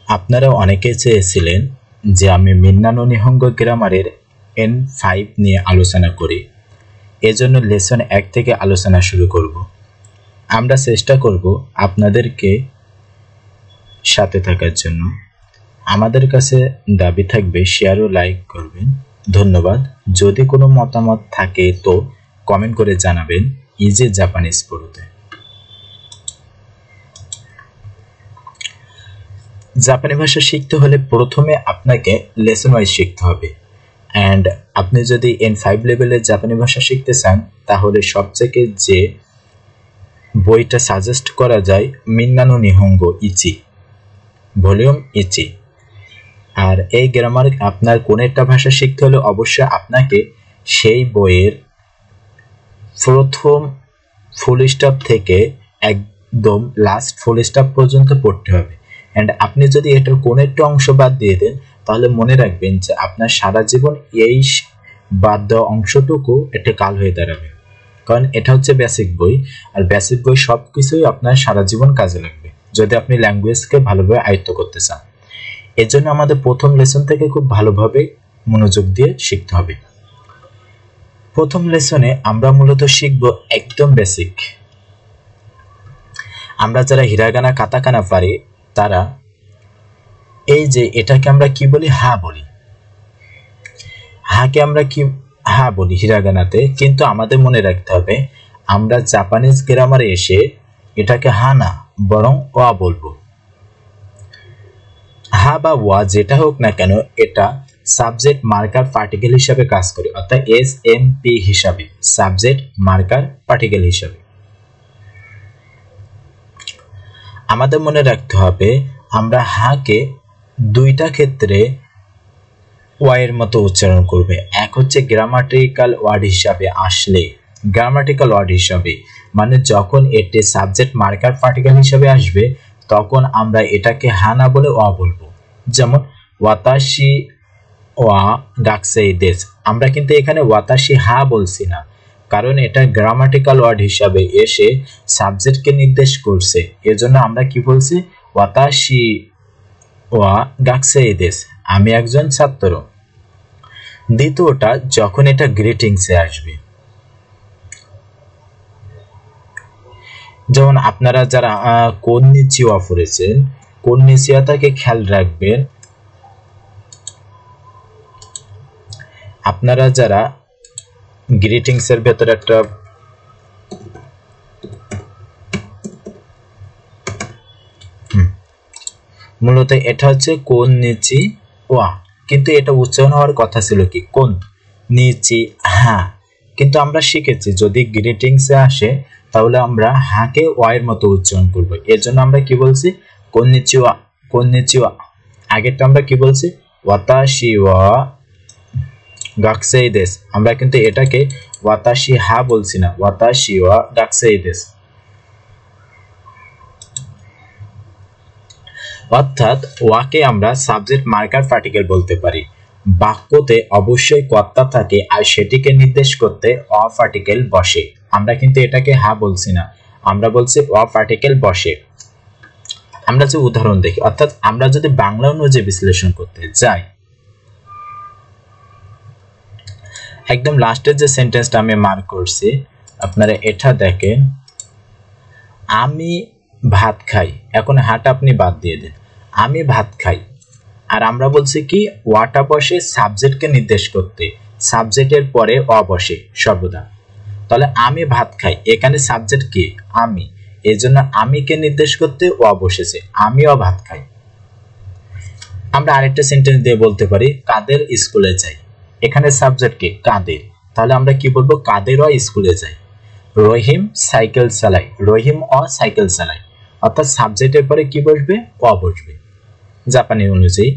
আপনারা অনেকেই চেয়েছিলেন যে আমি মিন্না নো নিহঙ্গো গ্রামারের N5 নিয়ে আলোচনা করি। এজন্য লেসন 1 থেকে আলোচনা শুরু করব। আমরা চেষ্টা করব আপনাদেরকে সাথে থাকার জন্য। আমাদের কাছে দাবি থাকবে শেয়ার ও লাইক করবেন। ধন্যবাদ। যদি কোনো মতামত থাকে তো কমেন্ট করে জানাবেন ইজি জাপানিজ পড়তে। জাপানি ভাষা শিখতে হলে প্রথমে আপনাকে লেসন ওয়াইজ শিখতে হবে। অ্যান্ড আপনি যদি N5 লেভেলের জাপানি ভাষা শিখতে চান তাহলে সবথেকে যে বইটা সাজেস্ট করা যায় মিন্না নো নিহঙ্গো ইচি, ভলিউম ইচি। আর এই গ্রামার আপনার কোন একটা ভাষা শিখতে হলে অবশ্যই আপনাকে সেই বইয়ের প্রথম ফুল স্টপ থেকে একদম লাস্ট ফুল স্টপ পর্যন্ত পড়তে হবে। অ্যান্ড আপনি যদি এটার কোন একটা অংশ বাদ দিয়ে দেন তাহলে মনে রাখবেন যে আপনার সারা জীবন এই বাদ দেওয়া অংশটুকু একটা কাল হয়ে দাঁড়াবে, কারণ এটা হচ্ছে বেসিক বই। আর বেসিক বই সব কিছুই আপনার সারা জীবন কাজে লাগবে যদি আপনি ল্যাঙ্গুয়েজকে ভালোভাবে আয়ত্ত করতে চান। এর জন্য আমাদের প্রথম লেসন থেকে খুব ভালোভাবে মনোযোগ দিয়ে শিখতে হবে। প্রথম লেসনে আমরা মূলত শিখব একদম বেসিক। আমরা যারা হিরাগানা কাতাকানা পারি তারা এই যে এটাকে আমরা কি বলি, হা বলি। হাকে আমরা কি হা বলি হিরাগানাতে, কিন্তু আমাদের মনে রাখতে হবে আমরা জাপানিজ গ্রামারে এসে এটাকে হা না বরং ওয়া বলবো। হা বা ওয়া যেটা হোক না কেন এটা সাবজেক্ট মার্কার পার্টিকেল হিসাবে কাজ করে, অর্থাৎ SMP হিসাবে, সাবজেক্ট মার্কার পার্টিকেল হিসাবে। আমাদের মনে রাখতে হবে আমরা হাকে দুইটা ক্ষেত্রে ওয়াইয়ের মতো উচ্চারণ করবে। এক হচ্ছে গ্রামাটিক্যাল ওয়ার্ড হিসাবে আসলে, গ্রামাটিক্যাল ওয়ার্ড হিসাবে মানে যখন এটি সাবজেক্ট মার্কার পার্টিকেল হিসাবে আসবে তখন আমরা এটাকে হা না বলে ওয়া বলবো। যেমন ওয়াতাশি ওয়া গাকসেই দেস, আমরা কিন্তু এখানে ওয়াতাশি হা বলছি না, কারণ এটা গ্রামাটিক্যাল ওয়ার্ড হিসাবে এসে সাবজেক্টকে নির্দেশ করছে। এজন্য আমরা কি বলছি, ওয়াতাশি ওয়া গাকসেই দেস, আমি একজন ছাত্র। দ্বিতীয়টা যখন এটা গ্রিটিংসে আসবে, যেমন আপনারা যারা কন্নিচিওয়া পড়েছেন, কন্নিচিওয়াটাকে খেয়াল রাখবেন। আপনারা যারা গ্রিটিংস এর ভেতরে একটা মূলত এটা হচ্ছে কন্নিচিওয়া, কিন্তু এটা উচ্চারণ হওয়ার কথা ছিল কি কোন নিচি হা, কিন্তু আমরা শিখেছি যদি গ্রিটিংসে আসে তাহলে আমরা হাকে ওয়াইয়ের মতো উচ্চারণ করব। এর জন্য আমরা কি বলছি, কন্নিচিওয়া কন্নিচিওয়া। আগেরটা আমরা কি বলছি, ওয়াতাশি ওয়া গাকসেই দেস, আমরা কিন্তু এটাকে ওয়াতাশি হা বলছি না, ওয়াতাশি ওয়া গাকসেই দেস। অর্থাৎ ওয়াকে আমরা সাবজেক্ট মার্কার পার্টিকেল বলতে পারি। বাক্যতে অবশ্যই কর্তা থাকে আর সেটিকে নির্দেশ করতে অ পার্টিকেল বসে। আমরা কিন্তু এটাকে হা বলছি না, আমরা বলছি অ পার্টিকেল বসে। আমরা যে উদাহরণ দেখি, অর্থাৎ আমরা যদি বাংলা অনুযায়ী বিশ্লেষণ করতে যাই, একদম লাস্টের যে সেন্টেন্সটা আমি মার্ক করছি আপনারা এটা দেখেন, আমি ভাত খাই। এখন হাটা আপনি বাদ দিয়ে দেন, আমি ভাত খাই। আর আমরা বলছি কি ওয়াটা বসে সাবজেক্টকে নির্দেশ করতে, সাবজেক্টের পরে অ বসে সর্বদা। তাহলে আমি ভাত খাই, এখানে সাবজেক্ট কি আমি, এই জন্য আমিকে নির্দেশ করতে অ বসেছে, আমিও ভাত খাই। আমরা আরেকটা সেন্টেন্স দিয়ে বলতে পারি কাদের স্কুলে যাই, এখানে সাবজেক্ট কি কাদের, তাহলে আমরা কি বলবো কাদেরও স্কুলে যাই। রহিম সাইকেল চালায়, রহিম অ সাইকেল চালায়, অর্থাৎ সাবজেক্টের পরে কি বসবে অ বসবে। জাপানি অনুযায়ী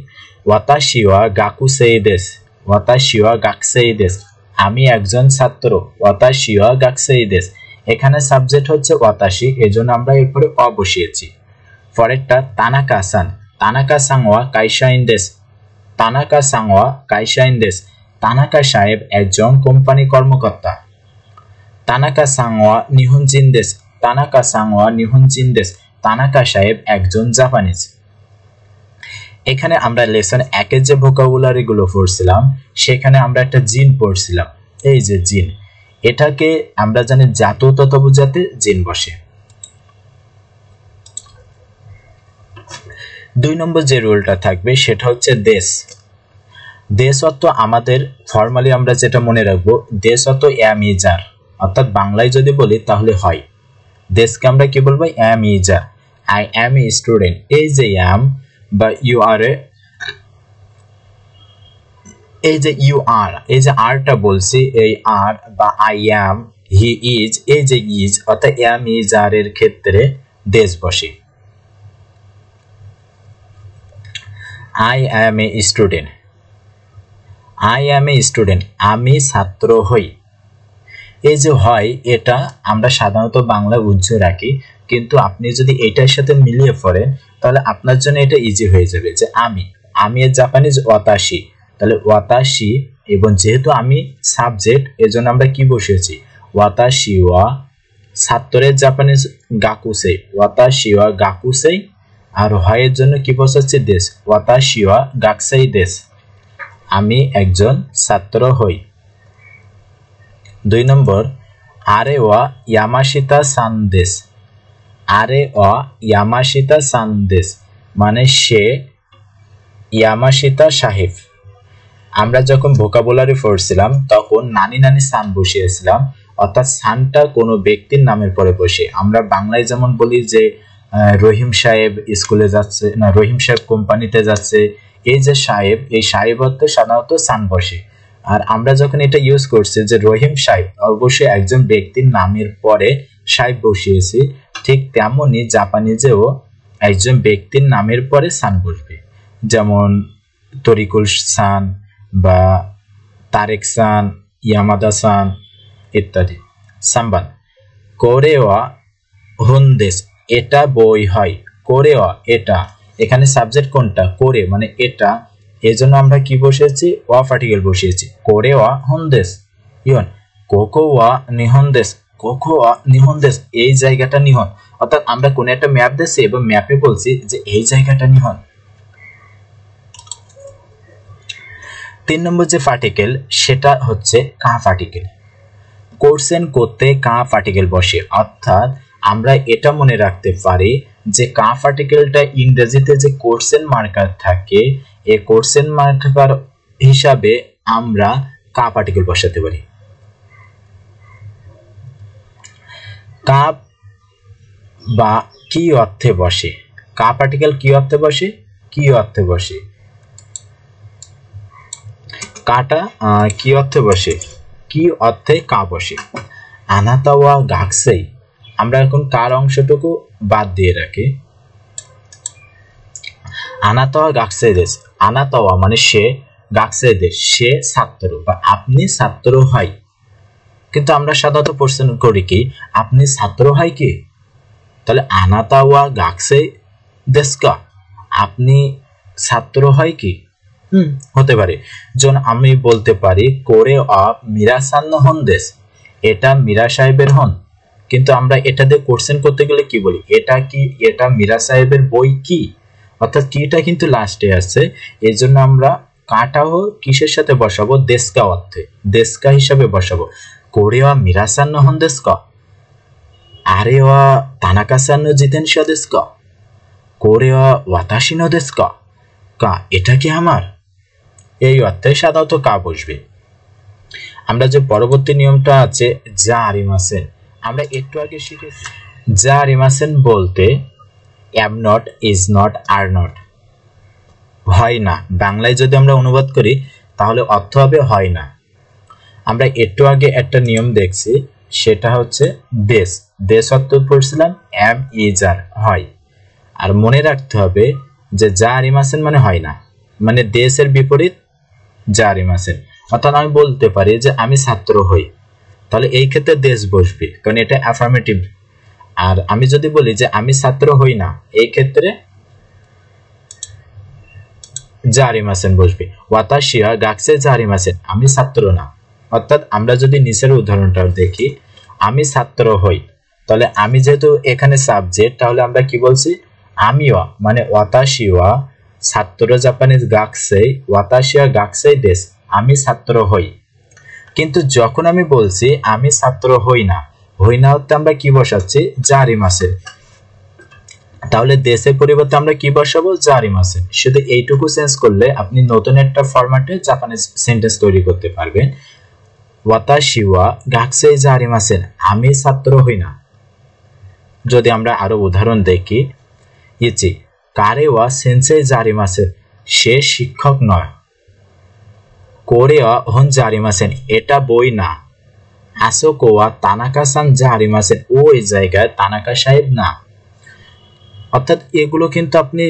ওয়াতাশি ওয়া গাকুসেই দেস, ওয়াতাশি ওয়া গাকসেই দেস, আমি একজন ছাত্র, ওয়াতাশি ওয়া গাকসেই দেস। এখানে সাবজেক্ট হচ্ছে ওয়াতাশি, এজন্য আমরা এরপরে অ বসিয়েছি। পরেরটা তানাকা সান, তানাকা সাং ওয়া কাইশাইন দেস, তানাকা সাং ওয়া কাইশাইন দেস, তানাকা সাহেব একজন কোম্পানি কর্মকর্তা। তানাকা সাং ওয়া নিহনজিন দেস, তানাকা সাং ওয়া নিহনজিন দেস, তানাকা সাহেব একজন জাপানিজ। এখানে আমরা লেসন 1 এর যে ভোকাবুলারি গুলো পড়ছিলাম সেখানে আমরা একটা জিন পড়ছিলাম, এই যে জিন, এটাকে আমরা জানি জাতীয়তা বোঝাতে জিন বসে। 2 নম্বর যে রুলটা থাকবে সেটা হচ্ছে দেশ। দেশ অর্থ আমাদের ফর্মালি আমরা যেটা মনে রাখবো, দেশ অর্থ এম ইজার, অর্থাৎ বাংলায় যদি বলি তাহলে হয় দেশকে আমরা কি বলবো, M ইজার। I M a student, এই যে এম বা ইউ আর এ, এই যে ইউ আর, এই যে আরটা বলছি, এই আর বা আই এম, হি ইজ, এই যে ইজ অর্থাৎ এম ইজ আর এর ক্ষেত্রে দেশ বসে। I M a student, I M a student, আমি ছাত্র হই। এই যে হয় এটা আমরা সাধারণত বাংলায় উজ্জ্ব রাখি, কিন্তু আপনি যদি এটার সাথে মিলিয়ে পড়েন তাহলে আপনার জন্য এটা ইজি হয়ে যাবে যে আমি এর জাপানিজ ওয়াতাশি, তাহলে ওয়াতাশি, এবং যেহেতু আমি সাবজেক্ট এজন্য আমরা কি বসিয়েছি ওয়াতাশি ওয়া, ছাত্রের জাপানিজ গাকুসেই, ওয়াতাশি ওয়া গাকুসেই, আর হয়ের জন্য কি বসাচ্ছি দেশ, ওয়াতাশি ওয়া গাকুসেই দেশ, আমি একজন ছাত্র হই। 2 নম্বর আরে ওয়া ইয়ামাশিতা সানদেশ, আরে ওয়া ইয়ামাশিতা সানদেশ মানে সে ইয়ামাশিতা সাহেব। আমরা যখন ভোকাবুলারি পড়ছিলাম তখন নানি নানি সান বসিয়েছিলাম, অর্থাৎ সানটা কোনো ব্যক্তির নামের পরে বসে। আমরা বাংলায় যেমন বলি যে রহিম সাহেব স্কুলে যাচ্ছে, না রহিম সাহেব কোম্পানিতে যাচ্ছে, এই যে সাহেব, এই সাহেব অর্থে সাধারণত সান বসে। আর আমরা যখন এটা ইউজ করছি যে রহিম সাহেব, অবশ্যই একজন ব্যক্তির নামের পরে সাহেব বসিয়েছি, ঠিক তেমনই জাপানিজেও একজন ব্যক্তির নামের পরে সান বসবে, যেমন তরিকুল সান বা তারেক সান, ইয়ামাদা সান ইত্যাদি। সাম্বান কোরেওয়া হুনদেশ, এটা বই হয়, কোরেওয়া এটা, এখানে সাবজেক্ট কোনটা, কোরে মানে এটা, এজন্য আমরা কি বসিয়েছি ওয়া পার্টিকেল বসিয়েছি, কোরেওয়া হুনদেশ। ইয়ন কোকোওয়া নিহনদেশ, কোকোওয়া নিহনদেশ, এই জায়গাটা নিহন, অর্থাৎ আমরা কোন একটা ম্যাপ দিয়েছি এবং ম্যাপে বলছি যে এই জায়গাটা নিহন। 3 নম্বর যে পার্টিকেল সেটা হচ্ছে কা পার্টিকেল। কোর্সেন করতে কা পার্টিকেল বসে, অর্থাৎ আমরা এটা মনে রাখতে পারি যে কা পার্টিকেলটা ইংরেজিতে যে কোর্সেন মার্কার থাকে, এই কোর্সেন মার্কার হিসাবে আমরা কা পার্টিকেল বসাতে পারি। কা বা কি অর্থে বসে, কা পার্টিকেল কি অর্থে বসে, কি অর্থে বসে, কাটা কি অর্থে বসে, কি অর্থে কা বসে। আনাতাওয়া গাকসেই, আমরা এখন কার অংশটুকু বাদ দিয়ে রাখি, আনাতাওয়া গাকসেই দেশ, আনাতাওয়া মানে সে, গাকসেই দেশ সে ছাত্র বা আপনি ছাত্র হয়। কিন্তু আমরা সাধারণত প্রশ্ন করি কি আপনি ছাত্র হয় কি, তাহলে আনাতাওয়া গাকসেই দেশকা, আপনি ছাত্র হয় কি, হতে পারে। যেমন আমি বলতে পারি কোরে অফ মিরাসান্ন হন দেশ, এটা মীরা সাহেবের হন, কিন্তু আমরা এটা দিয়ে কোশ্চেন করতে গেলে কি বলি, এটা কি, এটা মীরা সাহেবের বই কি, অর্থাৎ কিটা কিন্তু লাস্টে আছে, এই জন্য আমরা কাটাও কিসের সাথে বসাবো, দেশকা অর্থে, দেশকা হিসাবে বসাবো। কোরে অফ মিরাসান্ন হন দেশকা, আরে ওয়া তানাকা-সান নো জিতেনশা দেশকা, কোরে অফ ওয়াতাশি নো দেশকা, কা এটা কি আমার, এই অর্থে সাধারণত কা বসবে। আমরা যে পরবর্তী নিয়মটা আছে যা আরিমাসেন, আমরা একটু আগে শিখেছি। যা আরিমাসেন বলতে am not, is not, are not, হয় না, বাংলায় যদি আমরা অনুবাদ করি তাহলে অর্থ হবে হয় না। আমরা একটু আগে একটা নিয়ম দেখছি, সেটা হচ্ছে দেশ, দেশ অর্থ পড়ছিলাম অ্যাম ইজ আর, হয়। আর মনে রাখতে হবে যে যা আরিমাসেন মানে হয় না, মানে দেশের বিপরীত যা আরিমাসেন। অর্থাৎ আমি বলতে পারি যে আমি ছাত্র হই, তাহলে এই ক্ষেত্রে দেশ বসবে, কারণ এটা অ্যাফার্মেটিভ। আর আমি যদি বলি যে আমি ছাত্র হই না, এই ক্ষেত্রে যা আরিমাসেন বসবে। ওয়াতাশি ওয়া গাকুসেই যা আরিমাসেন, আমি ছাত্র না। অর্থাৎ আমরা যদি নিচের উদাহরণটা দেখি, আমি ছাত্র হই, তাহলে আমি যেহেতু এখানে সাবজেক্ট, তাহলে আমরা কি বলছি, আমিও মানে ওয়াতাশি ওয়া ছাত্র জাপানিজ গাকসেই ওয়াতাশি ওয়া গাকসেই দেশ, আমি ছাত্র হই। কিন্তু যখন আমি বলছি আমি ছাত্র হই না, হই না হতে আমরা কি বসাচ্ছি, জারিমাসে। তাহলে দেশের পরিবর্তে আমরা কি বসাবো, জারিমাসে। শুধু এইটুকু চেঞ্জ করলে আপনি নতুন একটা ফরম্যাটে জাপানিজ সেন্টেন্স তৈরি করতে পারবেন। ওয়াতাশি ওয়া গাকসেই জারিমাসেন, আমি ছাত্র হই না। যদি আমরা আরো উদাহরণ দেখি, ইচি কারে ওয়া সেন্সেই জারিমাসেন, সে শিক্ষক নয়। কোরে ওয়া হন জারিমাসেন, এটা বই না। আসোকো ওয়া তানাকা-সান জারিমাসেন, ওই জায়গায় তানাকা সাহেব না। অর্থাৎ এগুলো কিন্তু আপনি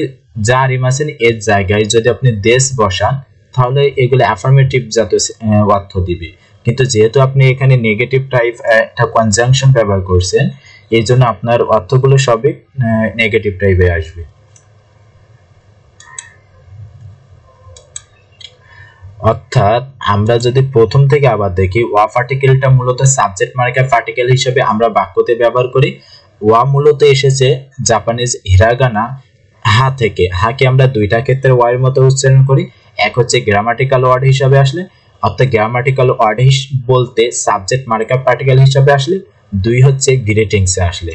জারিমাসেন এর জায়গায় যদি আপনি দেশ বসান তাহলে এগুলো অ্যাফার্মেটিভ জাতীয় অর্থ দিবে। কিন্তু যেহেতু আপনি এখানে নেগেটিভ টাইপ একটা কনজাংশন ব্যবহার করছেন, এই জন্য আপনার অর্থগুলো সবই নেগেটিভ টাইপে আসবে। অর্থাৎ আমরা যদি প্রথম থেকে আবার দেখি, ওয়া পার্টিকেলটা মূলত সাবজেক্ট মার্কার পার্টিকেল হিসেবে আমরা বাক্যতে ব্যবহার করি। ওয়া মূলত এসেছে জাপানিজ হিরাগানা হা থেকে। হাকে আমরা দুইটা ক্ষেত্রে ওয়া এর মতো উচ্চারণ করি। এক হচ্ছে গ্রামাটিক্যাল ওয়ার্ড হিসেবে আসলে, অর্থাৎ গ্রামাটিক্যাল ওয়ার্ড বলতে সাবজেক্ট মার্কার পার্টিকেল হিসেবে আসলে, দুই হচ্ছে গ্রিটিংসে আসলে।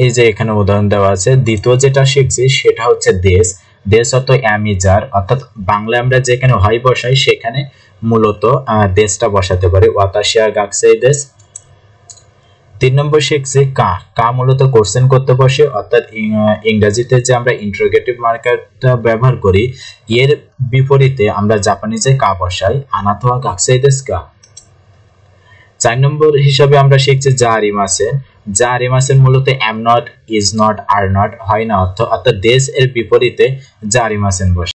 এই যে এখানে উদাহরণ দেওয়া আছে। দ্বিতীয় যেটা শিখছি সেটা হচ্ছে দেশ। দেশ অর্থ অ্যামিজার, অর্থাৎ বাংলায় আমরা যেখানে হয় বসাই সেখানে মূলত দেশটা বসাতে পারি, ওয়াতাশি ওয়া গাকসেই দেশ। 3 নম্বর শিখছি কা। কা মূলত কোশ্চেন করতে বসে, অর্থাৎ ইংরেজিতে যে আমরা ইন্টারোগেটিভ মার্কারটা ব্যবহার করি এর বিপরীতে আমরা জাপানিজে কা বসাই, আনাতো ওয়া গাকসেই দেশু কা। 4 নম্বর হিসাবে আমরা শিখছি জারিমাসেন। জারিমাসেন মূলত am not, is not, are not, হয় না অর্থ, অর্থাৎ দেশ এর বিপরীতে জারিমাসেন বসে।